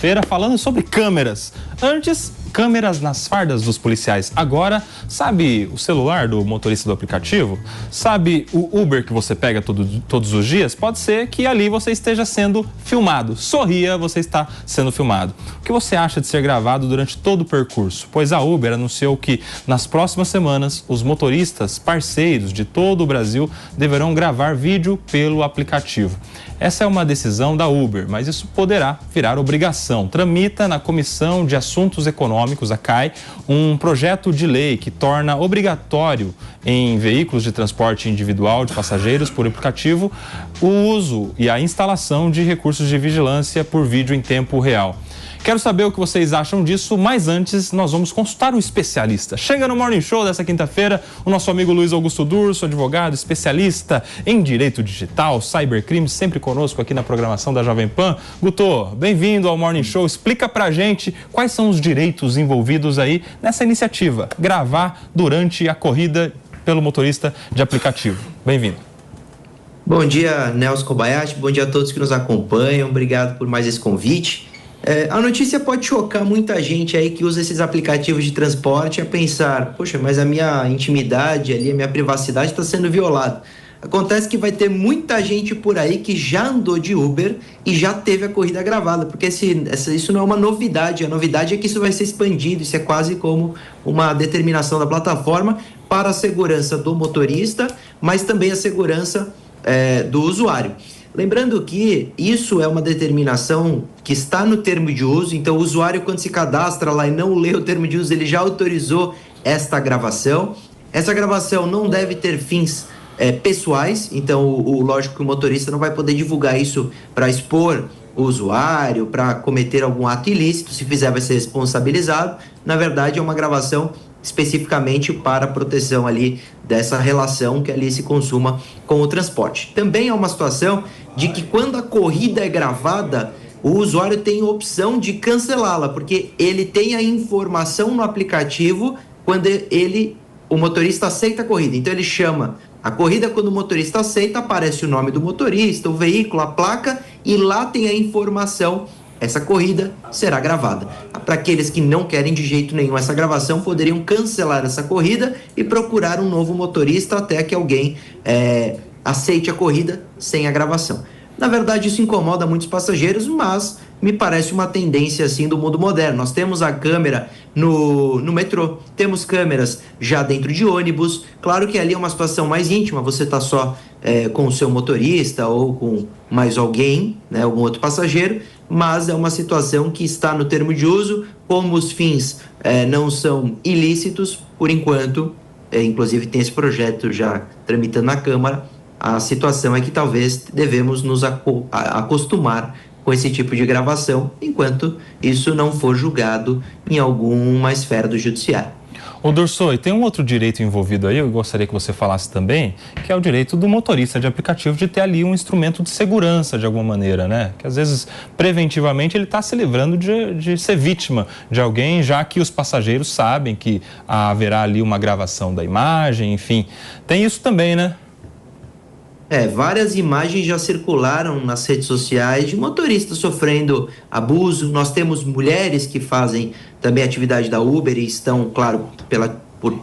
Feira falando sobre câmeras. Antes, câmeras nas fardas dos policiais. Agora, sabe o celular do motorista do aplicativo? Sabe o Uber que você pega todos os dias? Pode ser que ali você esteja sendo filmado. Sorria, você está sendo filmado. O que você acha de ser gravado durante todo o percurso? Pois a Uber anunciou que nas próximas semanas os motoristas parceiros de todo o Brasil deverão gravar vídeo pelo aplicativo. Essa é uma decisão da Uber, mas isso poderá virar obrigação. Tramita na Comissão de Assuntos Econômicos, a CAE, um projeto de lei que torna obrigatório em veículos de transporte individual de passageiros por aplicativo o uso e a instalação de recursos de vigilância por vídeo em tempo real. Quero saber o que vocês acham disso, mas antes nós vamos consultar um especialista. Chega no Morning Show dessa quinta-feira o nosso amigo Luiz Augusto Durso, advogado, especialista em direito digital, cybercrime, sempre conosco aqui na programação da Jovem Pan. Guto, bem-vindo ao Morning Show. Explica pra gente quais são os direitos envolvidos aí nessa iniciativa, gravar durante a corrida pelo motorista de aplicativo. Bem-vindo. Bom dia, Nelson Kobayashi, bom dia a todos que nos acompanham, obrigado por mais esse convite. A notícia pode chocar muita gente aí que usa esses aplicativos de transporte a pensar, poxa, mas a minha intimidade ali, a minha privacidade está sendo violada. Acontece que vai ter muita gente por aí que já andou de Uber e já teve a corrida gravada, porque isso não é uma novidade, a novidade é que isso vai ser expandido, isso é quase como uma determinação da plataforma para a segurança do motorista, mas também a segurança do usuário. Lembrando que isso é uma determinação que está no termo de uso, então o usuário, quando se cadastra lá e não lê o termo de uso, ele já autorizou esta gravação. Essa gravação não deve ter fins pessoais, então lógico que o motorista não vai poder divulgar isso para expor o usuário, para cometer algum ato ilícito. Se fizer, vai ser responsabilizado. Na verdade, é uma gravação especificamente para a proteção ali dessa relação que ali se consuma com o transporte. Também é uma situação de que quando a corrida é gravada, o usuário tem a opção de cancelá-la, porque ele tem a informação no aplicativo quando o motorista aceita a corrida. Então ele chama a corrida, quando o motorista aceita, aparece o nome do motorista, o veículo, a placa, e lá tem a informação. Essa corrida será gravada. Para aqueles que não querem de jeito nenhum essa gravação, poderiam cancelar essa corrida e procurar um novo motorista até que alguém aceite a corrida sem a gravação. Na verdade, isso incomoda muitos passageiros, mas me parece uma tendência assim do mundo moderno. Nós temos a câmera no metrô, temos câmeras já dentro de ônibus. Claro que ali é uma situação mais íntima, você está só com o seu motorista ou com mais alguém, né, algum outro passageiro, mas é uma situação que está no termo de uso. Como os fins não são ilícitos, por enquanto, inclusive tem esse projeto já tramitando na Câmara, a situação é que talvez devemos nos acostumar com esse tipo de gravação, enquanto isso não for julgado em alguma esfera do judiciário. Ô Durso, e tem um outro direito envolvido aí, eu gostaria que você falasse também, que é o direito do motorista de aplicativo de ter ali um instrumento de segurança de alguma maneira, né? Que às vezes, preventivamente, ele está se livrando de ser vítima de alguém, já que os passageiros sabem que haverá ali uma gravação da imagem, enfim. Tem isso também, né? Várias imagens já circularam nas redes sociais de motoristas sofrendo abuso. Nós temos mulheres que fazem também atividade da Uber e estão, claro,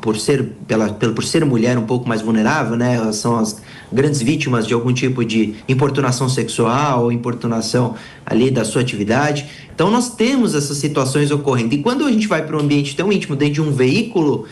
por ser mulher um pouco mais vulnerável, né? Elas são as grandes vítimas de algum tipo de importunação sexual ou importunação ali da sua atividade. Então nós temos essas situações ocorrendo. E quando a gente vai para um ambiente tão íntimo dentro de um veículo,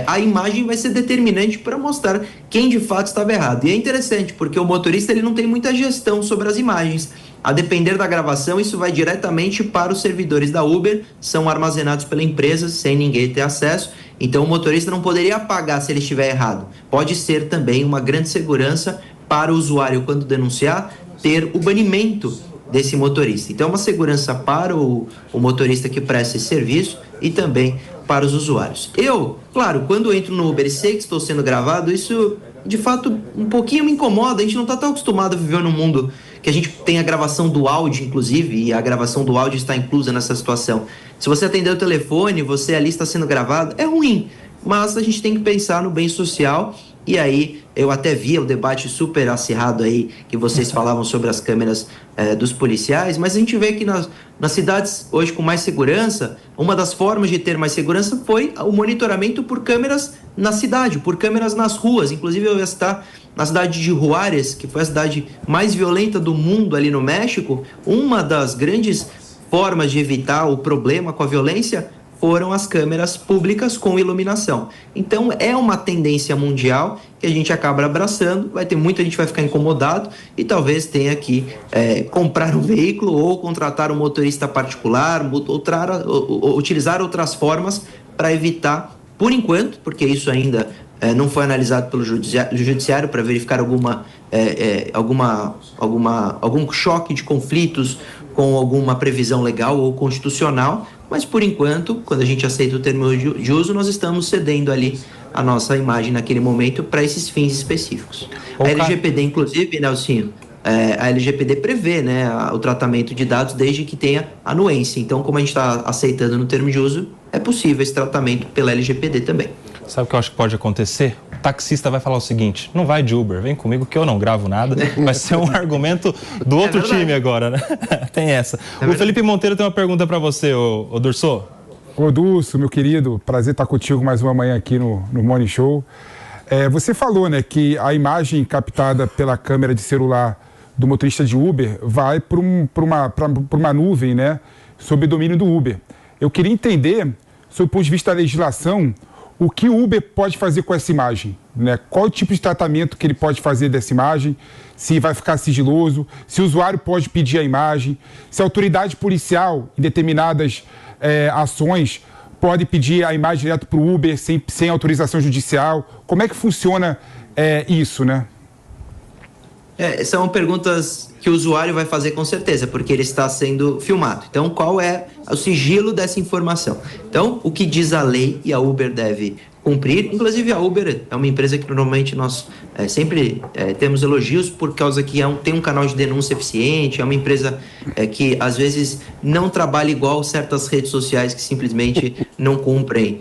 a imagem vai ser determinante para mostrar quem de fato estava errado. E é interessante porque o motorista ele não tem muita gestão sobre as imagens. A depender da gravação, isso vai diretamente para os servidores da Uber, são armazenados pela empresa sem ninguém ter acesso. Então o motorista não poderia apagar se ele estiver errado. Pode ser também uma grande segurança para o usuário, quando denunciar, ter o banimento desse motorista. Então é uma segurança para o motorista que presta esse serviço e também para os usuários. Eu, claro, quando entro no Uber e sei que estou sendo gravado, isso de fato um pouquinho me incomoda. A gente não está tão acostumado a viver num mundo que a gente tem a gravação do áudio, inclusive, e a gravação do áudio está inclusa nessa situação. Se você atender o telefone, você ali está sendo gravado, é ruim, mas a gente tem que pensar no bem social E aí eu até via o debate super acirrado aí que vocês falavam sobre as câmeras dos policiais, mas a gente vê que nas cidades hoje com mais segurança, uma das formas de ter mais segurança foi o monitoramento por câmeras na cidade, por câmeras nas ruas. Inclusive eu ia citar na cidade de Juárez, que foi a cidade mais violenta do mundo ali no México, uma das grandes formas de evitar o problema com a violência foram as câmeras públicas com iluminação. Então é uma tendência mundial que a gente acaba abraçando, vai ter muita gente que vai ficar incomodado e talvez tenha que comprar um veículo ou contratar um motorista particular, ou utilizar outras formas para evitar, por enquanto, porque isso ainda não foi analisado pelo judiciário para verificar algum choque de conflitos com alguma previsão legal ou constitucional, mas por enquanto, quando a gente aceita o termo de uso, nós estamos cedendo ali a nossa imagem naquele momento para esses fins específicos. A LGPD, inclusive, Nelsinho, a LGPD prevê, né, o tratamento de dados desde que tenha anuência. Então, como a gente está aceitando no termo de uso, é possível esse tratamento pela LGPD também. Sabe o que eu acho que pode acontecer? O taxista vai falar o seguinte: não vai de Uber, vem comigo que eu não gravo nada. Vai ser um argumento do outro time agora, né? Tem essa. O Felipe Monteiro tem uma pergunta para você, ô Durso. Ô Durso, meu querido, prazer estar contigo mais uma manhã aqui no Morning Show. Você falou, né, que a imagem captada pela câmera de celular do motorista de Uber vai para uma nuvem, né, sob domínio do Uber. Eu queria entender, sob o ponto de vista da legislação, o que o Uber pode fazer com essa imagem, né? Qual o tipo de tratamento que ele pode fazer dessa imagem, se vai ficar sigiloso, se o usuário pode pedir a imagem, se a autoridade policial, em determinadas ações, pode pedir a imagem direto para o Uber sem autorização judicial. Como é que funciona isso, né? São perguntas que o usuário vai fazer com certeza, porque ele está sendo filmado. Então, qual é o sigilo dessa informação? Então, o que diz a lei e a Uber deve cumprir. Inclusive, a Uber é uma empresa que normalmente nós sempre temos elogios por causa que tem um canal de denúncia eficiente, é uma empresa que às vezes não trabalha igual certas redes sociais que simplesmente não cumprem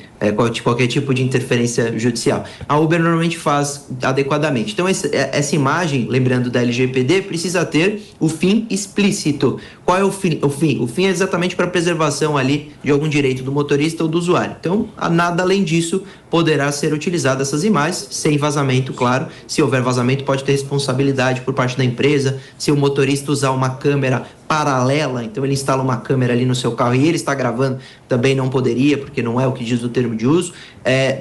qualquer tipo de interferência judicial. A Uber normalmente faz adequadamente. Então, essa imagem, lembrando da LGPD, precisa ter o fim explícito. Qual é o fim? O fim é exatamente para a preservação ali de algum direito do motorista ou do usuário. Então, nada além disso poderá ser utilizado essas imagens, sem vazamento, claro. Se houver vazamento, pode ter responsabilidade por parte da empresa. Se o motorista usar uma câmera paralela, então ele instala uma câmera ali no seu carro e ele está gravando, também não poderia, porque não é o que diz o termo de uso.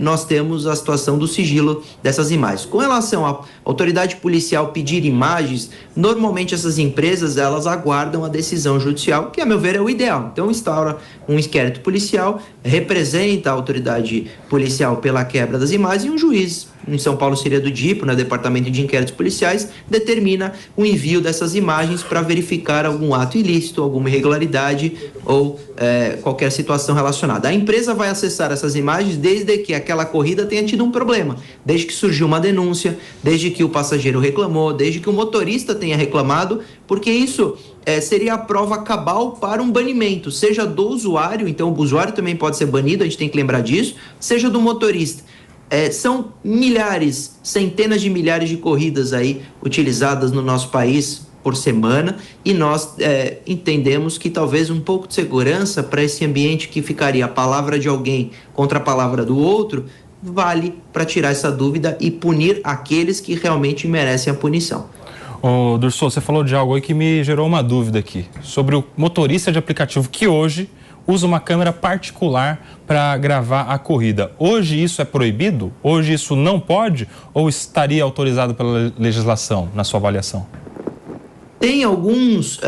Nós temos a situação do sigilo dessas imagens. Com relação à autoridade policial pedir imagens, normalmente essas empresas, elas aguardam a decisão judicial, que a meu ver é o ideal. Então instaura um inquérito policial, representa a autoridade policial pela quebra das imagens e um juiz, em São Paulo seria do DIPO, né, Departamento de Inquéritos Policiais, determina o envio dessas imagens para verificar algum ato ilícito, alguma irregularidade ou qualquer situação relacionada. A empresa vai acessar essas imagens desde que aquela corrida tenha tido um problema, desde que surgiu uma denúncia, desde que o passageiro reclamou, desde que o motorista tenha reclamado, porque isso seria a prova cabal para um banimento, seja do usuário, então o usuário também pode ser banido, a gente tem que lembrar disso, seja do motorista. São milhares, centenas de milhares de corridas aí utilizadas no nosso país por semana e nós entendemos que talvez um pouco de segurança para esse ambiente que ficaria a palavra de alguém contra a palavra do outro vale para tirar essa dúvida e punir aqueles que realmente merecem a punição. Ô, Durso, você falou de algo aí que me gerou uma dúvida aqui, sobre o motorista de aplicativo que hoje usa uma câmera particular para gravar a corrida. Hoje isso é proibido? Hoje isso não pode? Ou estaria autorizado pela legislação, na sua avaliação? Tem alguns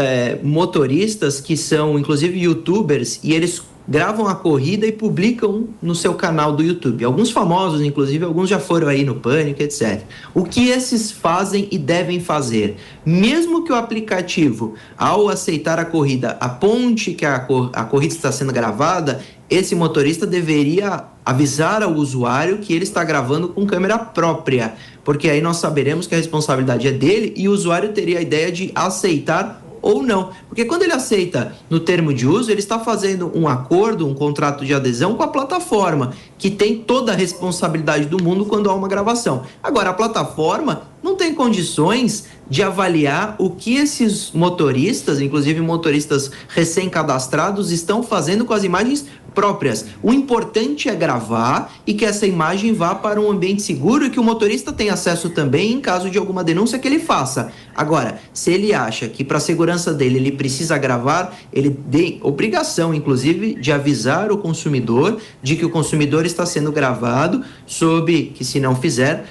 motoristas que são, inclusive, youtubers, e eles gravam a corrida e publicam no seu canal do YouTube. Alguns famosos, inclusive, alguns já foram aí no Pânico, etc. O que esses fazem e devem fazer? Mesmo que o aplicativo, ao aceitar a corrida, aponte que a corrida está sendo gravada, esse motorista deveria avisar ao usuário que ele está gravando com câmera própria, porque aí nós saberemos que a responsabilidade é dele e o usuário teria a ideia de aceitar ou não. Porque quando ele aceita no termo de uso, ele está fazendo um acordo, um contrato de adesão com a plataforma, que tem toda a responsabilidade do mundo quando há uma gravação. Agora, a plataforma não tem condições de avaliar o que esses motoristas, inclusive motoristas recém-cadastrados, estão fazendo com as imagens próprias. O importante é gravar e que essa imagem vá para um ambiente seguro e que o motorista tenha acesso também em caso de alguma denúncia que ele faça. Agora, se ele acha que para a segurança dele ele precisa gravar, ele tem obrigação, inclusive, de avisar o consumidor de que o consumidor está sendo gravado, sob que, se não fizer,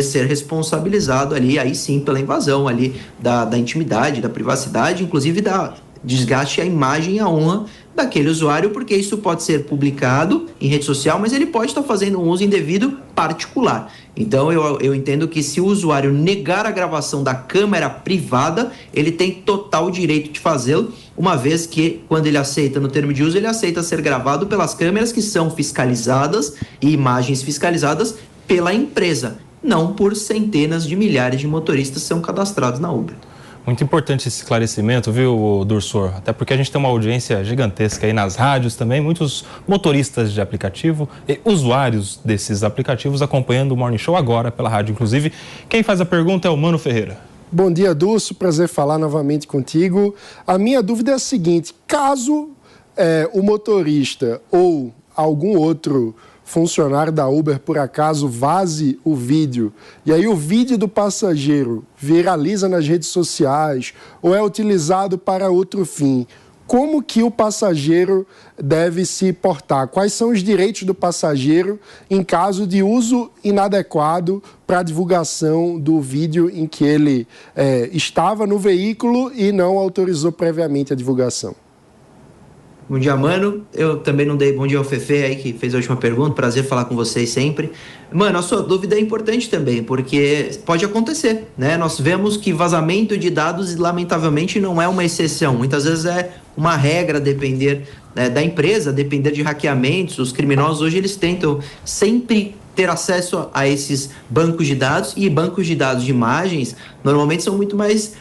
ser responsabilizado ali, aí sim, pela invasão ali da intimidade, da privacidade, inclusive da desgaste à imagem e à honra daquele usuário, porque isso pode ser publicado em rede social, mas ele pode estar fazendo um uso indevido particular. Então, eu entendo que se o usuário negar a gravação da câmera privada, ele tem total direito de fazê-lo, uma vez que, quando ele aceita no termo de uso, ele aceita ser gravado pelas câmeras que são fiscalizadas e imagens fiscalizadas pela empresa, não por centenas de milhares de motoristas que são cadastrados na Uber. Muito importante esse esclarecimento, viu, Dursor? Até porque a gente tem uma audiência gigantesca aí nas rádios também, muitos motoristas de aplicativo e usuários desses aplicativos acompanhando o Morning Show agora pela rádio. Inclusive, quem faz a pergunta é o Mano Ferreira. Bom dia, Durso. Prazer falar novamente contigo. A minha dúvida é a seguinte: caso o motorista ou algum outro funcionário da Uber, por acaso, vaze o vídeo, e aí o vídeo do passageiro viraliza nas redes sociais ou é utilizado para outro fim, como que o passageiro deve se portar? Quais são os direitos do passageiro em caso de uso inadequado para a divulgação do vídeo em que ele estava no veículo e não autorizou previamente a divulgação? Bom dia, Mano. Eu também não dei bom dia ao Fefe aí, que fez a última pergunta. Prazer falar com vocês sempre. Mano, a sua dúvida é importante também, porque pode acontecer, né? Nós vemos que vazamento de dados, lamentavelmente, não é uma exceção. Muitas vezes é uma regra, depender da empresa, depender de hackeamentos. Os criminosos hoje, eles tentam sempre ter acesso a esses bancos de dados, e bancos de dados de imagens normalmente são muito mais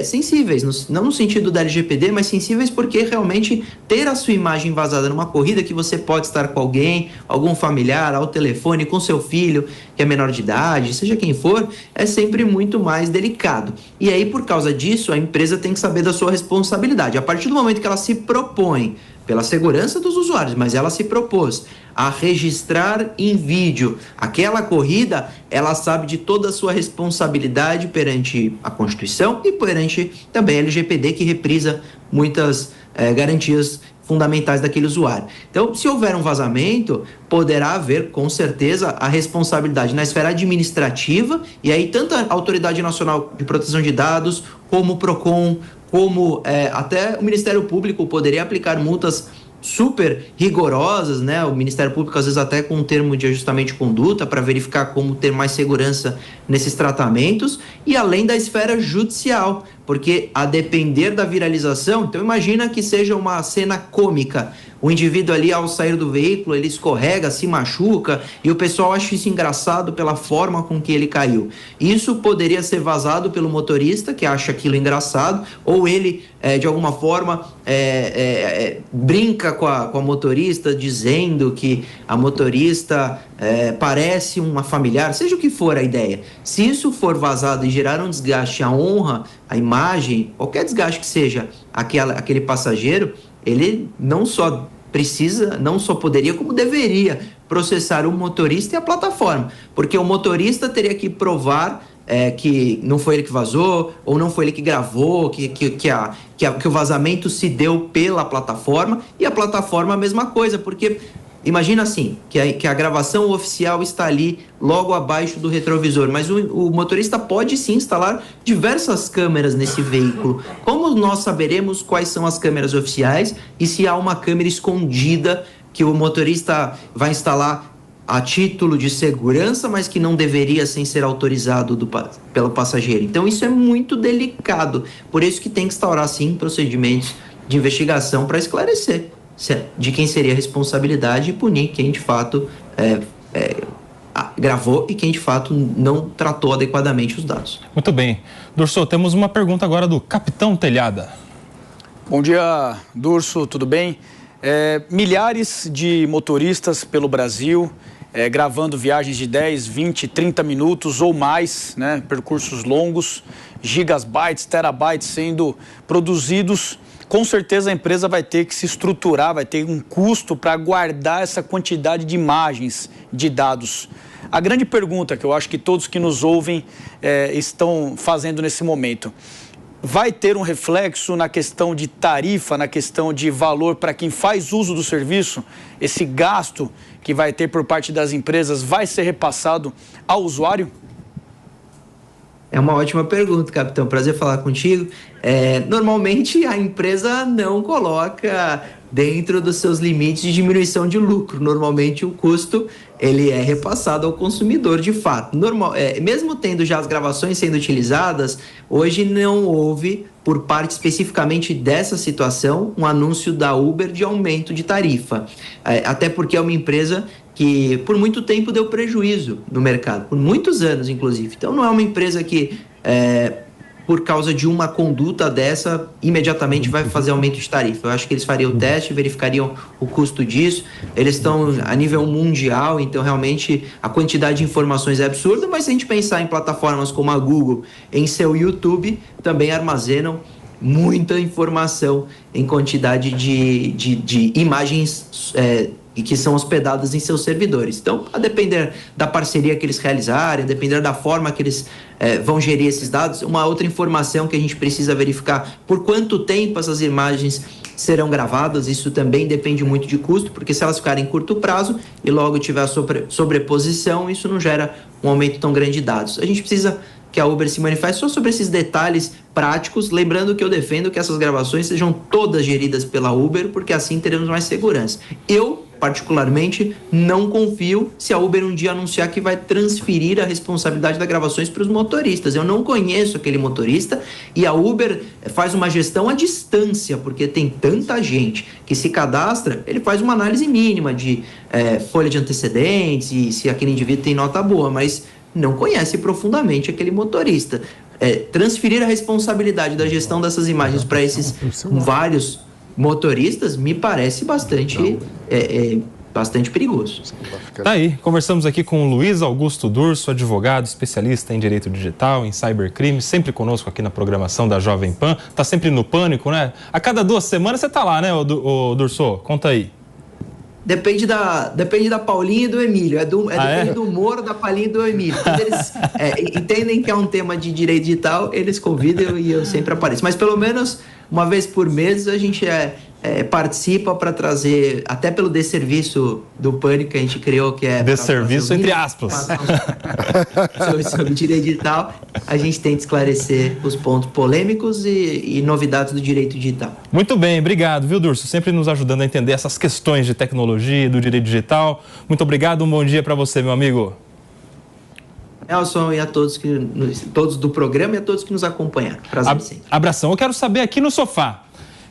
sensíveis, não no sentido da LGPD, mas sensíveis porque realmente ter a sua imagem vazada numa corrida que você pode estar com alguém, algum familiar, ao telefone, com seu filho que é menor de idade, seja quem for, é sempre muito mais delicado. E aí, por causa disso, a empresa tem que saber da sua responsabilidade. A partir do momento que ela se propõe, pela segurança dos usuários, mas ela se propôs a registrar em vídeo aquela corrida, ela sabe de toda a sua responsabilidade perante a Constituição e perante também a LGPD, que reprisa muitas garantias fundamentais daquele usuário. Então, se houver um vazamento, poderá haver, com certeza, a responsabilidade na esfera administrativa, e aí tanto a Autoridade Nacional de Proteção de Dados, como o PROCON, como até o Ministério Público poderia aplicar multas super rigorosas, né? O Ministério Público, às vezes, até com um termo de ajustamento de conduta para verificar como ter mais segurança nesses tratamentos, e além da esfera judicial, porque a depender da viralização, então imagina que seja uma cena cômica, o indivíduo ali, ao sair do veículo, ele escorrega, se machuca, e o pessoal acha isso engraçado pela forma com que ele caiu. Isso poderia ser vazado pelo motorista, que acha aquilo engraçado, ou ele, de alguma forma, brinca com a motorista, dizendo que a motorista parece uma familiar, seja o que for a ideia. Se isso for vazado e gerar um desgaste à honra, à imagem, qualquer desgaste que seja aquele passageiro, ele não só poderia, como deveria processar o motorista e a plataforma, porque o motorista teria que provar que não foi ele que vazou, ou não foi ele que gravou, que o vazamento se deu pela plataforma, e a plataforma a mesma coisa, porque imagina assim, que a gravação oficial está ali logo abaixo do retrovisor, mas o motorista pode sim instalar diversas câmeras nesse veículo. Como nós saberemos quais são as câmeras oficiais e se há uma câmera escondida que o motorista vai instalar a título de segurança, mas que não deveria sem ser autorizado pelo passageiro? Então isso é muito delicado, por isso que tem que instaurar sim procedimentos de investigação para esclarecer de quem seria a responsabilidade e punir quem de fato gravou e quem de fato não tratou adequadamente os dados. Muito bem. Dursor, temos uma pergunta agora do Capitão Telhada. Bom dia, Durso, tudo bem? Milhares de motoristas pelo Brasil, gravando viagens de 10, 20, 30 minutos ou mais, né? Percursos longos, gigabytes, terabytes sendo produzidos. Com certeza a empresa vai ter que se estruturar, vai ter um custo para guardar essa quantidade de imagens, de dados. A grande pergunta que eu acho que todos que nos ouvem estão fazendo nesse momento: vai ter um reflexo na questão de tarifa, na questão de valor para quem faz uso do serviço? Esse gasto que vai ter por parte das empresas vai ser repassado ao usuário? É uma ótima pergunta, capitão. Prazer falar contigo. Normalmente a empresa não coloca dentro dos seus limites de diminuição de lucro. Normalmente o custo ele é repassado ao consumidor de fato. Mesmo tendo já as gravações sendo utilizadas, hoje não houve, por parte especificamente dessa situação, um anúncio da Uber de aumento de tarifa. Até porque é uma empresa que por muito tempo deu prejuízo no mercado, por muitos anos inclusive. Então não é uma empresa que, por causa de uma conduta dessa, imediatamente vai fazer aumento de tarifa. Eu acho que eles fariam o teste, verificariam o custo disso. Eles estão a nível mundial, então realmente a quantidade de informações é absurda, mas se a gente pensar em plataformas como a Google, em seu YouTube, também armazenam muita informação em quantidade de imagens e que são hospedadas em seus servidores. Então, a depender da parceria que eles realizarem, a depender da forma que eles vão gerir esses dados, uma outra informação que a gente precisa verificar: por quanto tempo essas imagens serão gravadas. Isso também depende muito de custo, porque se elas ficarem em curto prazo e logo tiver sobreposição, isso não gera um aumento tão grande de dados. A gente precisa que a Uber se manifeste só sobre esses detalhes práticos, lembrando que eu defendo que essas gravações sejam todas geridas pela Uber, porque assim teremos mais segurança. Eu, particularmente, não confio se a Uber um dia anunciar que vai transferir a responsabilidade das gravações para os motoristas. Eu não conheço aquele motorista e a Uber faz uma gestão à distância, porque tem tanta gente que se cadastra, ele faz uma análise mínima de folha de antecedentes e se aquele indivíduo tem nota boa, mas não conhece profundamente aquele motorista. Transferir a responsabilidade da gestão dessas imagens para esses vários motoristas me parece bastante perigoso. Tá aí, conversamos aqui com o Luiz Augusto Durso, advogado, especialista em direito digital, em cybercrime, sempre conosco aqui na programação da Jovem Pan. Tá sempre no Pânico, né? A cada 2 semanas você tá lá, né, o Durso? Conta aí. Depende da Paulinha e do Emílio. Depende do humor da Paulinha e do Emílio. Quando eles entendem que é um tema de direito digital, eles convidam e eu sempre apareço. Mas pelo menos uma vez por mês a gente participa para trazer, até pelo desserviço do Pânico que a gente criou, que é... Desserviço entre aspas. Sobre direito digital, a gente tenta esclarecer os pontos polêmicos e novidades do direito digital. Muito bem, obrigado, viu, Durso? Sempre nos ajudando a entender essas questões de tecnologia, do direito digital. Muito obrigado, um bom dia para você, meu amigo. Nelson, e a todos do programa e a todos que nos acompanham. Prazer sempre. Abração. Eu quero saber aqui no sofá.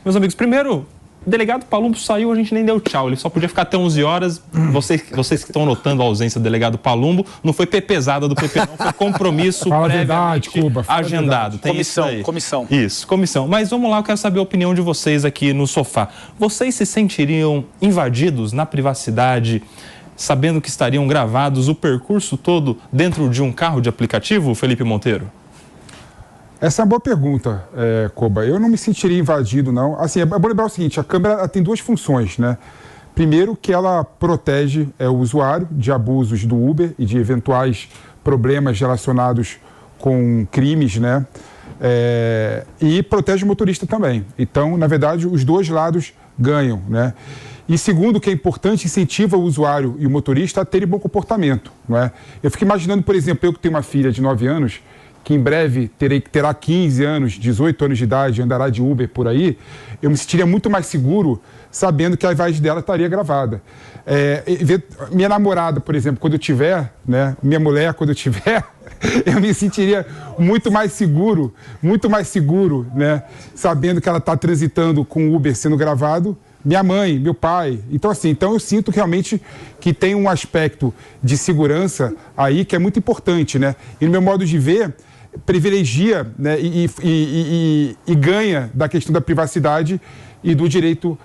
Meus amigos, primeiro, o delegado Palumbo saiu, a gente nem deu tchau. Ele só podia ficar até 11 horas. Vocês que estão notando a ausência do delegado Palumbo, não foi pesada do PP, não. Foi compromisso previamente agendado. Tem comissão. Isso, comissão. Mas vamos lá, eu quero saber a opinião de vocês aqui no sofá. Vocês se sentiriam invadidos na privacidade, sabendo que estariam gravados o percurso todo dentro de um carro de aplicativo, Felipe Monteiro? Essa é uma boa pergunta, Koba. Eu não me sentiria invadido, não. Assim, é bom lembrar o seguinte: a câmera tem 2 funções, né? Primeiro, que ela protege o usuário de abusos do Uber e de eventuais problemas relacionados com crimes, né? E protege o motorista também. Então, na verdade, os 2 lados ganham, né? E segundo, que é importante, incentiva o usuário e o motorista a terem bom comportamento, não é? Eu fico imaginando, por exemplo, eu que tenho uma filha de 9 anos, que em breve terá 15 anos, 18 anos de idade, andará de Uber por aí, eu me sentiria muito mais seguro sabendo que a voz dela estaria gravada. Minha namorada, por exemplo, quando eu tiver, né, minha mulher, quando eu tiver, eu me sentiria muito mais seguro, né, sabendo que ela está transitando com o Uber sendo gravado, minha mãe, meu pai. Então, assim, eu sinto realmente que tem um aspecto de segurança aí que é muito importante, né? E no meu modo de ver, privilegia, né, e ganha da questão da privacidade e do direito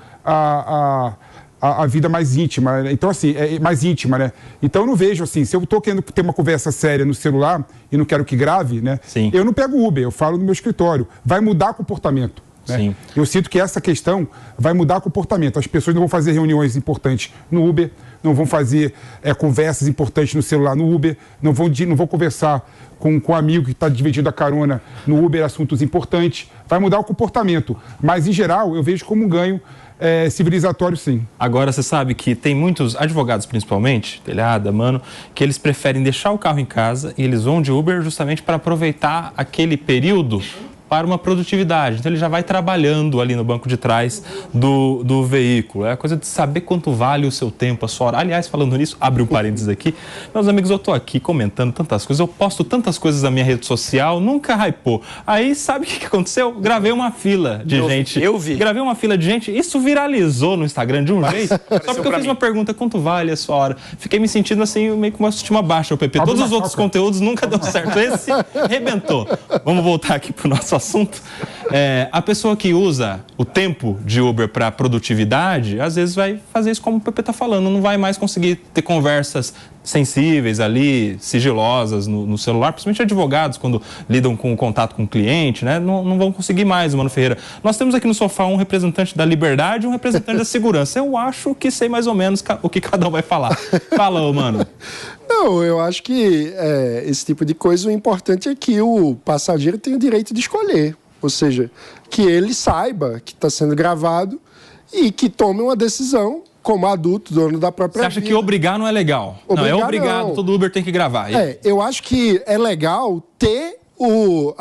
a vida mais íntima, né? Então, assim, mais íntima, né? Então, eu não vejo, assim, se eu estou querendo ter uma conversa séria no celular e não quero que grave, né? Sim. Eu não pego Uber, eu falo no meu escritório. Vai mudar comportamento, né? Sim. Eu sinto que essa questão vai mudar comportamento. As pessoas não vão fazer reuniões importantes no Uber, não vão fazer conversas importantes no celular no Uber, não vão conversar com um amigo que está dividindo a carona no Uber, assuntos importantes. Vai mudar o comportamento. Mas, em geral, eu vejo como um ganho civilizatório, sim. Agora, você sabe que tem muitos advogados, principalmente, Telhada, Mano, que eles preferem deixar o carro em casa e eles vão de Uber justamente para aproveitar aquele período para uma produtividade. Então, ele já vai trabalhando ali no banco de trás do veículo. É a coisa de saber quanto vale o seu tempo, a sua hora. Aliás, falando nisso, abre um parênteses aqui. Meus amigos, eu estou aqui comentando tantas coisas, eu posto tantas coisas na minha rede social, nunca hypou. Aí, sabe o que aconteceu? Gravei uma fila de gente. Eu vi. Gravei uma fila de gente, isso viralizou no Instagram de um jeito, só porque eu fiz uma pergunta, quanto vale a sua hora? Fiquei me sentindo assim, meio com uma autoestima baixa, o PP. Todos os outros conteúdos nunca deu certo. Esse rebentou. Vamos voltar aqui para o nosso assunto. A pessoa que usa o tempo de Uber para produtividade, às vezes vai fazer isso como o PP está falando, não vai mais conseguir ter conversas sensíveis ali, sigilosas no celular, principalmente advogados quando lidam com o contato com o cliente, né? Não vão conseguir mais, Mano Ferreira. Nós temos aqui no sofá um representante da liberdade e um representante da segurança. Eu acho que sei mais ou menos o que cada um vai falar. Fala, Mano. Não, eu acho que esse tipo de coisa, o importante é que o passageiro tem o direito de escolher. Ou seja, que ele saiba que está sendo gravado e que tome uma decisão como adulto, dono da própria vida. Você acha que obrigar não é legal? Obrigar, não, é obrigado, não. Todo Uber tem que gravar. Eu acho que é legal ter o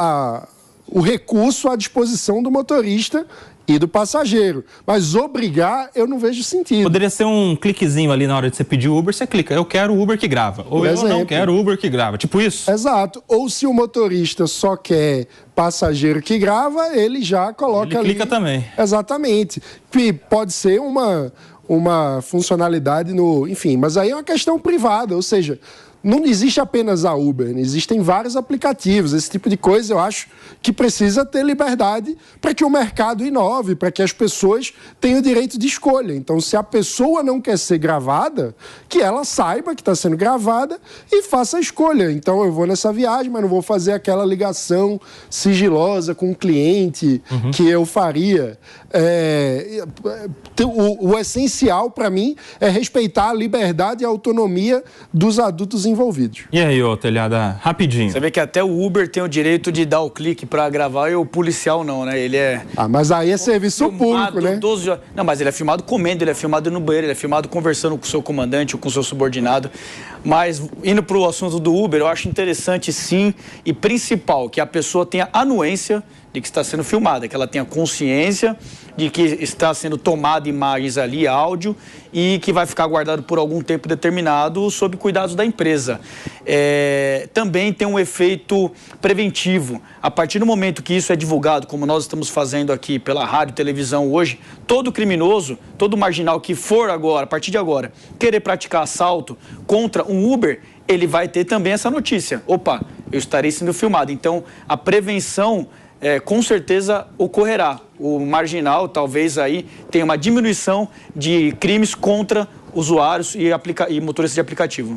recurso à disposição do motorista e do passageiro. Mas obrigar, eu não vejo sentido. Poderia ser um cliquezinho ali na hora de você pedir Uber, você clica, eu quero Uber que grava. Ou eu não quero Uber que grava. Tipo isso? Exato. Ou se o motorista só quer passageiro que grava, ele já coloca ali. Ele clica também. Exatamente. E pode ser uma funcionalidade enfim, mas aí é uma questão privada, ou seja, não existe apenas a Uber, existem vários aplicativos, esse tipo de coisa eu acho que precisa ter liberdade para que o mercado inove, para que as pessoas tenham o direito de escolha. Então, se a pessoa não quer ser gravada, que ela saiba que está sendo gravada e faça a escolha. Então, eu vou nessa viagem, mas não vou fazer aquela ligação sigilosa com o cliente que eu faria. O essencial para mim é respeitar a liberdade e a autonomia dos adultos envolvidos. E aí, ô Telhada, rapidinho. Você vê que até o Uber tem o direito de dar o clique para gravar e o policial não, né? Ele é... mas aí é serviço público, né? Não, mas ele é filmado comendo, ele é filmado no banheiro, ele é filmado conversando com o seu comandante ou com o seu subordinado. Mas, indo para o assunto do Uber, eu acho interessante sim e principal que a pessoa tenha anuência de que está sendo filmada, que ela tenha consciência de que está sendo tomada imagens ali, áudio, e que vai ficar guardado por algum tempo determinado sob cuidados da empresa. Também tem um efeito preventivo. A partir do momento que isso é divulgado, como nós estamos fazendo aqui pela rádio e televisão hoje, todo criminoso, todo marginal que for agora, a partir de agora, querer praticar assalto contra um Uber, ele vai ter também essa notícia. Opa, eu estarei sendo filmado. Então, a prevenção com certeza ocorrerá. O marginal talvez aí tenha uma diminuição de crimes contra usuários e motoristas de aplicativo.